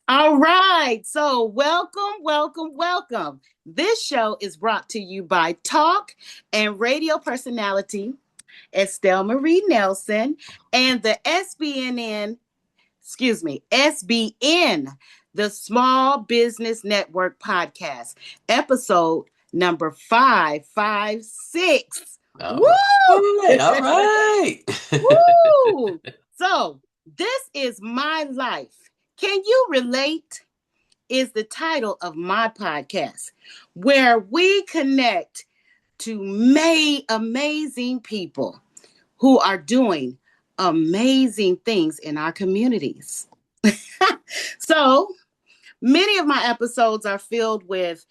All right. So, welcome. This show is brought to you by talk and radio personality Estelle Marie Nelson and the SBN, the Small Business Network podcast, episode number 556. Woo! All right, all right. Woo! So, this is my life. Can you relate? Is the title of my podcast, where we connect to amazing people who are doing amazing things in our communities. So, many of my episodes are filled with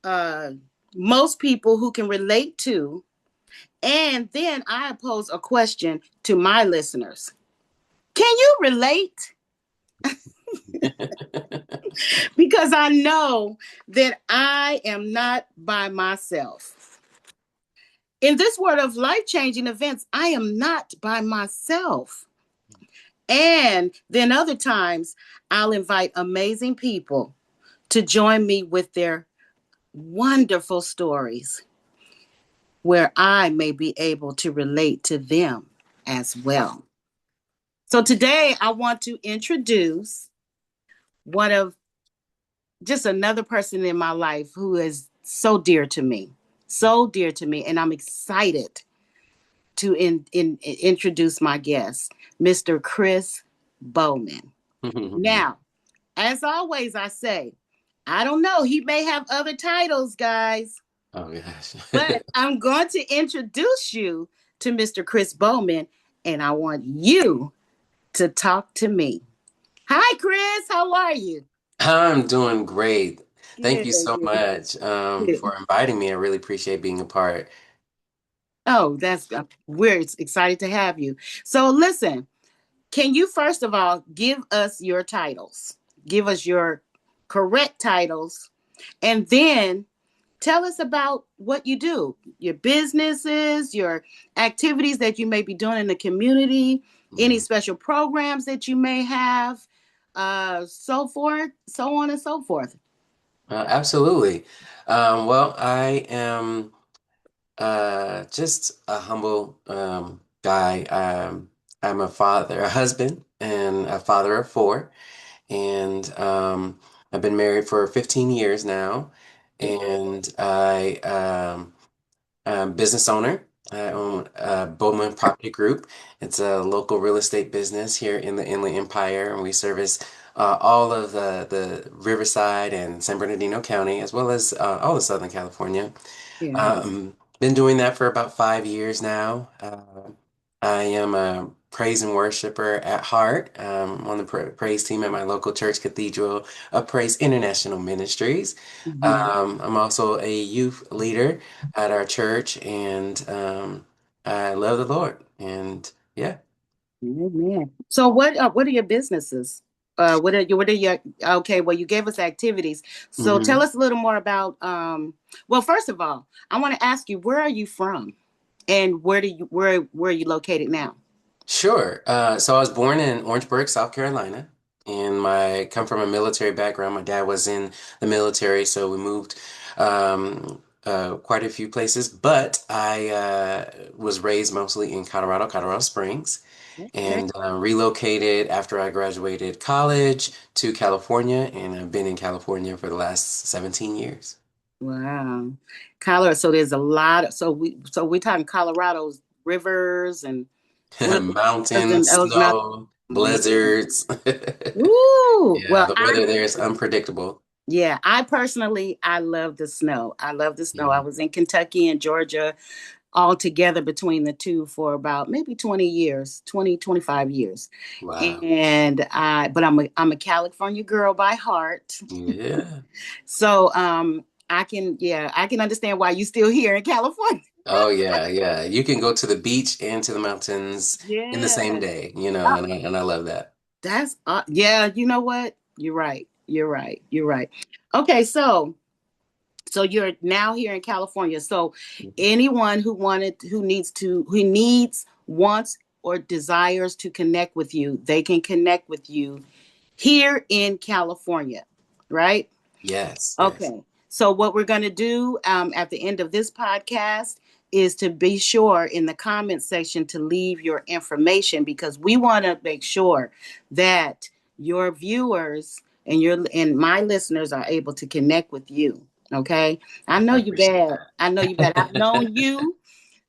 uh, most people who can relate to, and then I pose a question to my listeners. Can you relate? Because I know that I am not by myself. In this world of life-changing events, I am not by myself. And then other times, I'll invite amazing people to join me with their wonderful stories where I may be able to relate to them as well. So today, I want to introduce one of just another person in my life who is so dear to me, and I'm excited to introduce my guest, Mr. Chris Bowman. Now, as always, I say, I don't know, he may have other titles, guys, Oh gosh. but I'm going to introduce you to Mr. Chris Bowman, and I want you to talk to me. Hi, Chris. How are you? I'm doing great. Thank Good, you so good, much good. for inviting me. I really appreciate being a part. Oh, we're excited to have you. So, listen, can you first of all give us your titles? Give us your correct titles, and then tell us about what you do, your businesses, your activities that you may be doing in the community, any Mhm. special programs that you may have, so forth, so on and so forth. Absolutely. Well, I am just a humble guy. I'm a father, a husband, and a father of four. And I've been married for 15 years now. And I'm business owner. I own Bowman Property Group. It's a local real estate business here in the Inland Empire, and we service all of the Riverside and San Bernardino County, as well as all of Southern California. Yeah. Been doing that for about 5 years now. I am a praise and worshiper at heart. On the praise team at my local church cathedral of Praise International Ministries. Mhm. I'm also a youth leader at our church, and I love the Lord. And yeah. Amen. So what are your businesses? What are your okay, well you gave us activities. So tell hmm us a little more about well, first of all, I want to ask you, where are you from? And where are you located now? Sure. So I was born in Orangeburg, South Carolina, and my come from a military background. My dad was in the military, so we moved quite a few places. But I was raised mostly in Colorado Springs, Okay. and relocated after I graduated college to California, and I've been in California for the last 17 years. Wow. Colorado. So there's a lot of, so we're talking Colorado's rivers and what and Mountains, those mountains. snow, blizzards. Ooh. Yeah, Well, the weather there is unpredictable. yeah, I personally I love the snow. I love the snow. I Yeah. was in Kentucky and Georgia all together between the two for about maybe 20 years, 25 years. Wow. And I'm a California girl by heart. Yeah. So I can understand why you still here in California. Oh yeah, yeah. You can go to the beach and to the mountains in the same Yeah. day, and I love that. That's yeah, you know what? You're right. You're right. Okay, so you're now here in California. So anyone who wants or desires to connect with you, they can connect with you here in California, right? Yes, yes. Okay. So, what we're going to do at the end of this podcast is to be sure in the comment section to leave your information, because we want to make sure that your viewers and my listeners are able to connect with you. Okay. I know I you appreciate bad. I know you bad. I've known that. you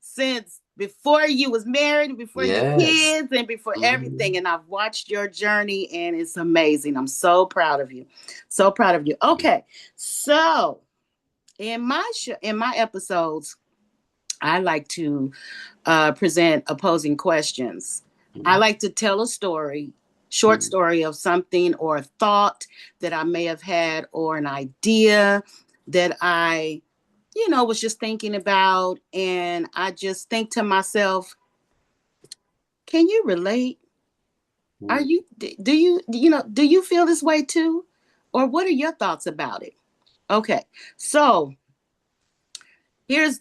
since before you was married, before your Yes. kids, and before everything. Mhm. And I've watched your journey, and it's amazing. I'm so proud of you. So proud of you. Okay, so in my episodes, I like to present opposing questions. I Mhm. like to tell a story, short Mhm. story of something or a thought that I may have had, or an idea that I was just thinking about. And I just think to myself, can you relate? Are Mhm. you, do you feel this way too? Or what are your thoughts about it? Okay. So here's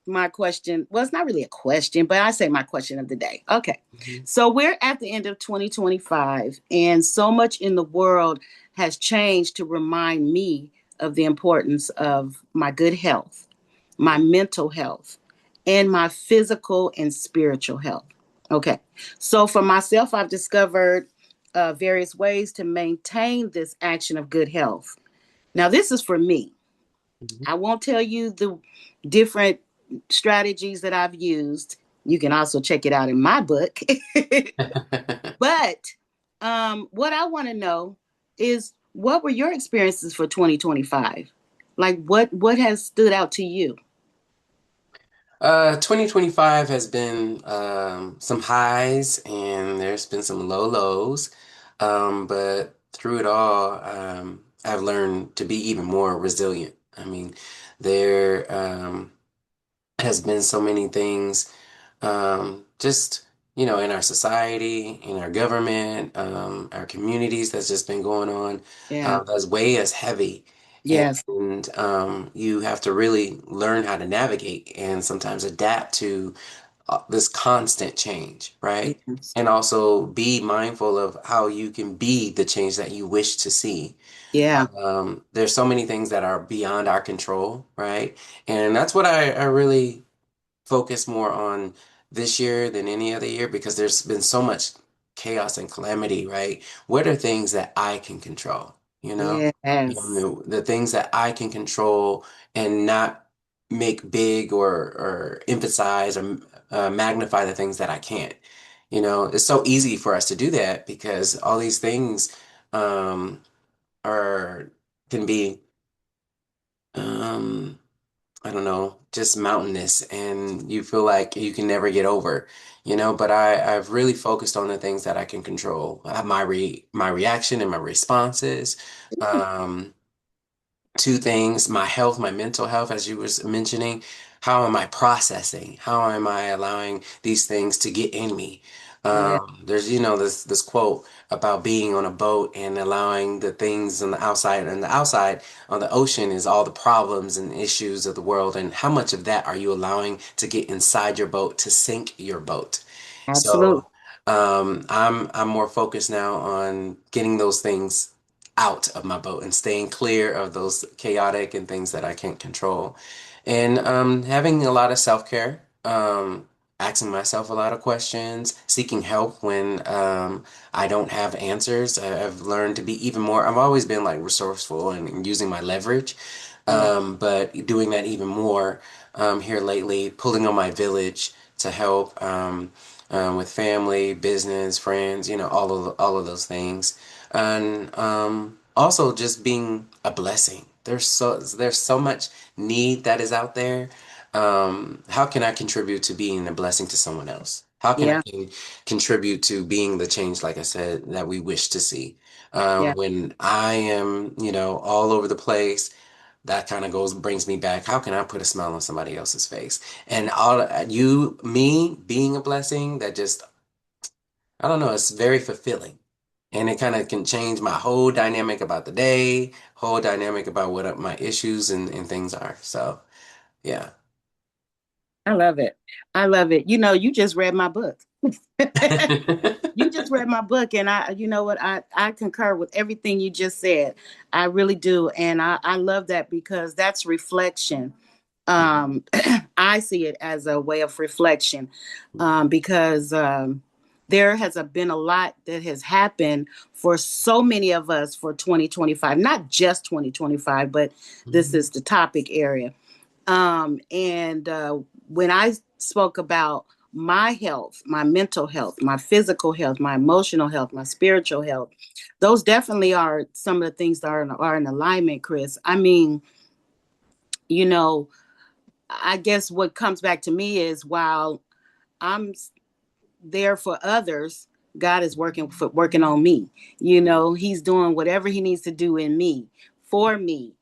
my question. Well, it's not really a question, but I say my question of the day. Okay. Mhm. So we're at the end of 2025, and so much in the world has changed to remind me of the importance of my good health, my Mhm. mental health, and my physical and spiritual health. Okay. So for myself, I've discovered various ways to maintain this action of good health. Now, this is for me. Mhm. I won't tell you the different strategies that I've used. You can also check it out in my book. But what I want to know is, what were your experiences for 2025? Like, what has stood out to you? 2025 has been some highs and there's been some low lows. But through it all, I've learned to be even more resilient. I mean, there has been so many things, just, in our society, in our government, our communities that's just been going on, Yeah. that's weigh us heavy. Yes. And you have to really learn how to navigate and sometimes adapt to this constant change, right? Yes. And also be mindful of how you can be the change that you wish to see. Yeah. There's so many things that are beyond our control, right? And that's what I really focus more on this year than any other year because there's been so much chaos and calamity, right? What are things that I can control, you know? Yes. The things that I can control and not make big or emphasize or magnify the things that I can't. It's so easy for us to do that because all these things um, are can be um, I don't know, just mountainous and you feel like you can never get over, but I've really focused on the things that I can control. My reaction and my responses. Um, Two things, my health, my mental health, as you was mentioning. How am I processing? How am I allowing these things to get in me? Yeah. There's, this quote about being on a boat and allowing the things on the outside, and the outside on the ocean is all the problems and issues of the world, and how much of that are you allowing to get inside your boat to sink your boat? Absolutely. So I'm more focused now on getting those things out of my boat and staying clear of those chaotic and things that I can't control. And having a lot of self-care, asking myself a lot of questions, seeking help when I don't have answers. I've learned to be even more, I've always been like resourceful and using my leverage, Yeah. but doing that even more here lately, pulling on my village to help with family, business, friends, all of those things, and also just being a blessing. There's so much need that is out there. How can I contribute to being a blessing to someone else? How can Yeah. contribute to being the change, like I said, that we wish to see? Yeah. When I am, all over the place, that kind of brings me back. How can I put a smile on somebody else's face? And me being a blessing, that just, I don't know, it's very fulfilling. And it kind of can change my whole dynamic about the day, whole dynamic about what my issues and things are. So, yeah. I love it. I love it. You just read my book. You just read my book, and you know what, I concur with everything you just said. I really do, and I love that because that's reflection. Mhm. I see it as a way of reflection, because there has been a lot that has happened for so many of us for 2025, not just 2025, but this Mhm. is the topic area. And when I spoke about my health, my mental health, my physical health, my emotional health, my spiritual health, those definitely are some of the things that are in alignment, Chris. I mean, you know, I guess what comes back to me is while I'm there for others, God is working on me. He's doing whatever he needs to do in me, for me,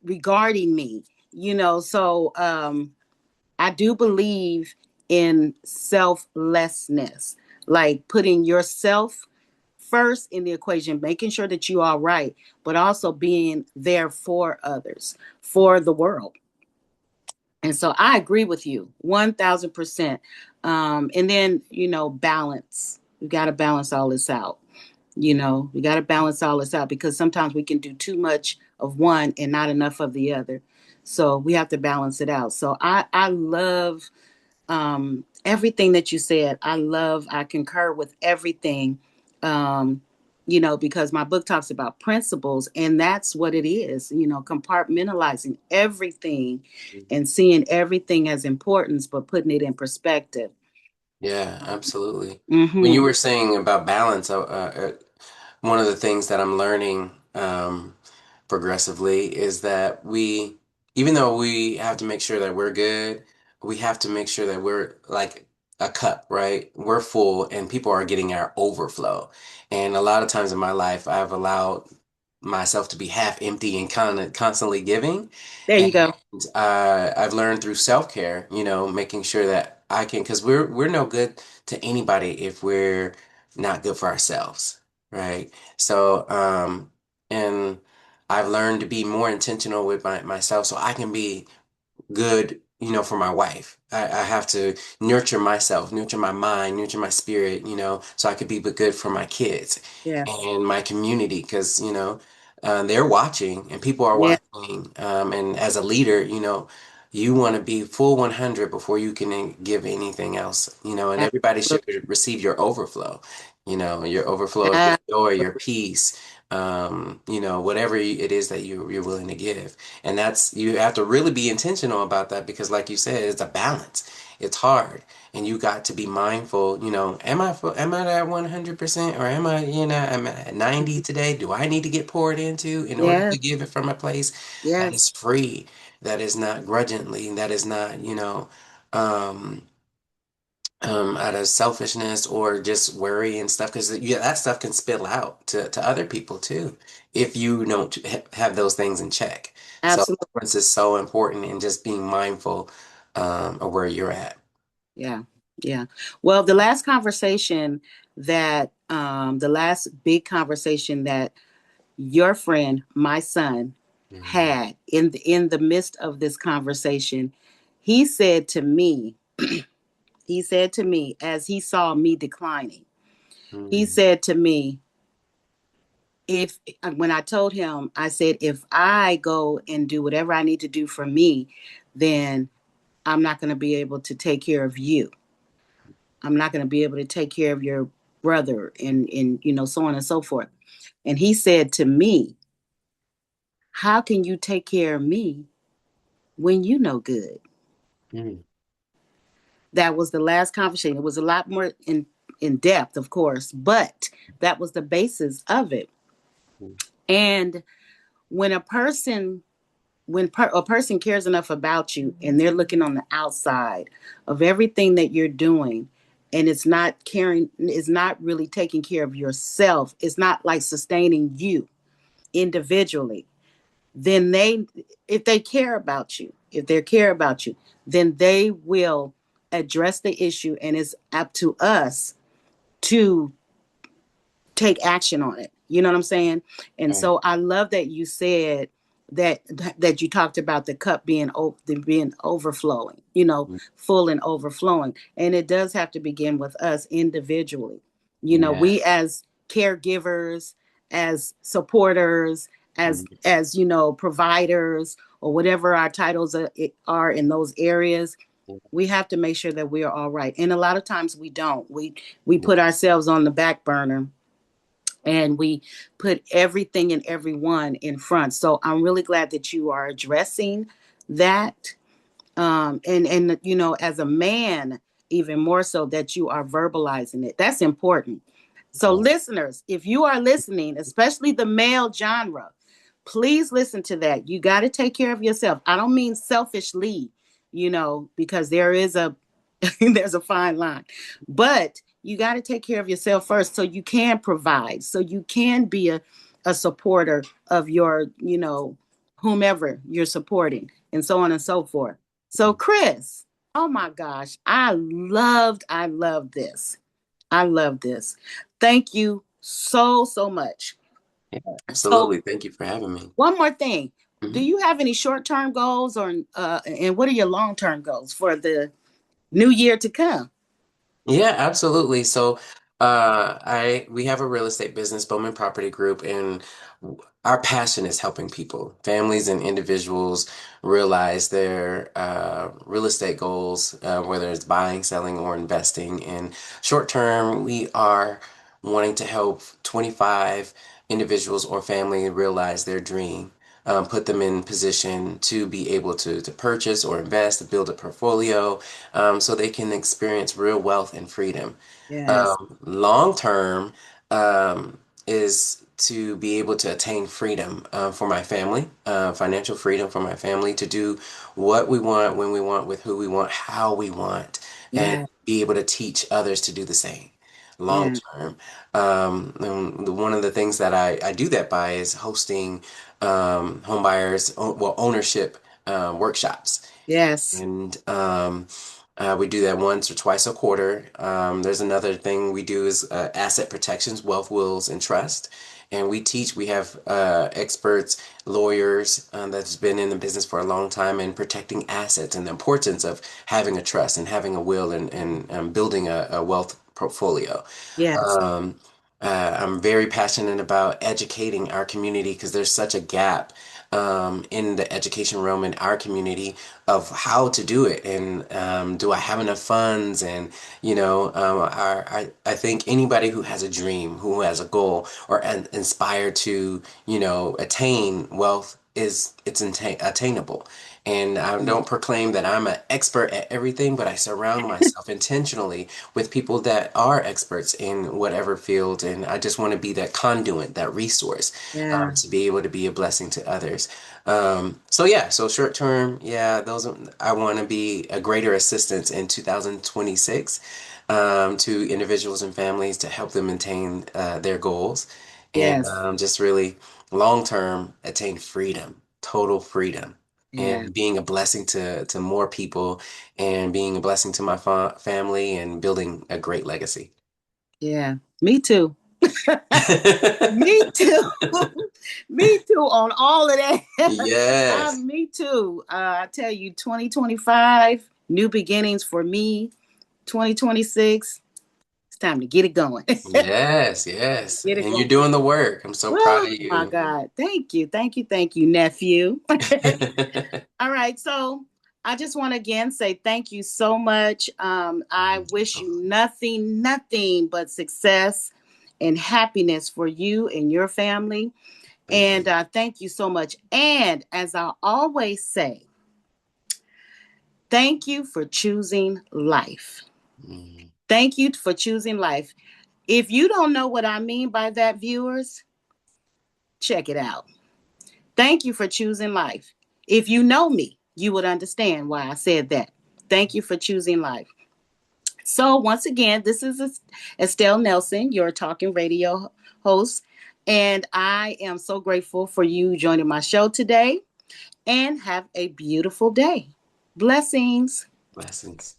regarding me. So I do believe in selflessness, like putting yourself first in the equation, making sure that you are right, but also being there for others, for the world. And so I agree with you 1000%. And then, balance. We got to balance all this out. We got to balance all this out because sometimes we can do too much of one and not enough of the other. So we have to balance it out. So I love everything that you said. I concur with everything, because my book talks about principles, and that's what it is, compartmentalizing everything and seeing everything as importance, but putting it in perspective. Yeah, absolutely. When you Mm-hmm. were saying about balance, one of the things that I'm learning progressively is that even though we have to make sure that we're good, we have to make sure that we're like a cup, right? We're full and people are getting our overflow. And a lot of times in my life, I've allowed myself to be half empty and constantly giving. There And you go. I've learned through self-care, making sure that I can, because we're no good to anybody if we're not good for ourselves, right? So, and I've learned to be more intentional with myself so I can be good, for my wife. I have to nurture myself, nurture my mind, nurture my spirit, so I could be good for my kids Yeah. and my community because, they're watching and people are Yeah. watching. And as a leader, you want to be full 100 before you can give anything else, and everybody should Absolutely. receive your overflow, your overflow of your joy, your peace, whatever it is that you're willing to give. And you have to really be intentional about that because, like you said, it's a balance. It's hard, and you got to be mindful. Am I at 100% or am I at 90 today? Do I need to get poured into in order Yeah. to give it from a place that is Yes. free, that is not grudgingly, that is not, um, out of selfishness or just worry and stuff because yeah, that stuff can spill out to other people too if you don't have those things in check. So Absolutely. balance is so important and just being mindful of where you're at. Yeah. Yeah. Well, the last big conversation that your friend, my son, Mhm. had in the midst of this conversation, he said to me, as he saw me declining, he Mhm. said to me, if when I told him, I said, if I go and do whatever I need to do for me, then I'm not going to be able to take care of you. I'm not going to be able to take care of your brother and so on and so forth. And he said to me, how can you take care of me when you know good? Mhm. That was the last conversation. It was a lot more in depth, of course, but that was the basis of it. And when a person cares enough about you and they're looking on the outside of everything that you're doing, and it's not really taking care of yourself, it's not like sustaining you individually, then if they care about you, then they will address the issue, and it's up to us to take action on it. You know what I'm saying? And Right. so I love that you said that that you talked about, the cup being overflowing, you know, full and overflowing. And it does have to begin with us individually. You know, Yeah. we as caregivers, as supporters, as you know, providers, or whatever our titles are in those areas, we have to make sure that we are all right. And a lot of times we don't. We put ourselves on the back burner, and we put everything and everyone in front. So I'm really glad that you are addressing that. And you know, as a man, even more so that you are verbalizing it. That's important. So Yeah. listeners, if you are listening, especially the male genre, please listen to that. You got to take care of yourself. I don't mean selfishly, you know, because there is a there's a fine line. But you got to take care of yourself first so you can provide, so you can be a supporter of your, you know, whomever you're supporting, and so on and so forth. So, Chris, oh my gosh, I loved this. I love this. Thank you so, so much. Yeah, So, absolutely. Thank you for having me. one more thing. Do Mhm. you have any short-term goals, or and what are your long-term goals for the new year to come? Yeah, absolutely. So, I we have a real estate business, Bowman Property Group, and our passion is helping people, families, and individuals realize their real estate goals, whether it's buying, selling, or investing. And short term, we are wanting to help 25 individuals or family realize their dream. Put them in position to be able to purchase or invest, to build a portfolio, so they can experience real wealth and freedom. Yes. Long term um, is to be able to attain freedom for my family, financial freedom for my family, to do what we want, when we want, with who we want, how we want, and Yeah. be able to teach others to do the same. Long Yeah. term. One of the things that I do that by is hosting home buyers, well, ownership workshops. Yes. And we do that once or twice a quarter. There's another thing we do is asset protections, wealth, wills, and trust. And we have experts, lawyers that's been in the business for a long time in protecting assets and the importance of having a trust and having a will and building a wealth portfolio. Yes. Um, I'm very passionate about educating our community because there's such a gap in the education realm in our community of how to do it, and do I have enough funds, and I think anybody who has a dream, who has a goal, or inspired to attain wealth, it's attainable. And I don't proclaim that I'm an expert at everything, but I surround myself intentionally with people that are experts in whatever field, and I just want to be that conduit, that resource, Yeah. to be able to be a blessing to others. So yeah, so short term, yeah, I want to be a greater assistance in 2026 to individuals and families to help them attain their goals, and Yes. just really long term attain freedom, total freedom. Yeah. And being a blessing to more people, and being a blessing to my family, and building a great legacy. Yeah. Me too. Me too. Me too on all of that. Yes, Me too. I tell you, 2025, new beginnings for me. 2026, it's time to get it going. yes, yes. Get it And you're going. doing the work. I'm so proud Oh of my you. God. Thank you. Thank you. Thank you, nephew. All right. So I just want to again say thank you so much. I wish you nothing, nothing but success and happiness for you and your family. Thank And you. thank you so much. And as I always say, thank you for choosing life. Mm, Thank you for choosing life. If you don't know what I mean by that, viewers, check it out. Thank you for choosing life. If you know me, you would understand why I said that. Thank you for choosing life. So, once again, this is Estelle Nelson, your talking radio host. And I am so grateful for you joining my show today. And have a beautiful day. Blessings. blessings.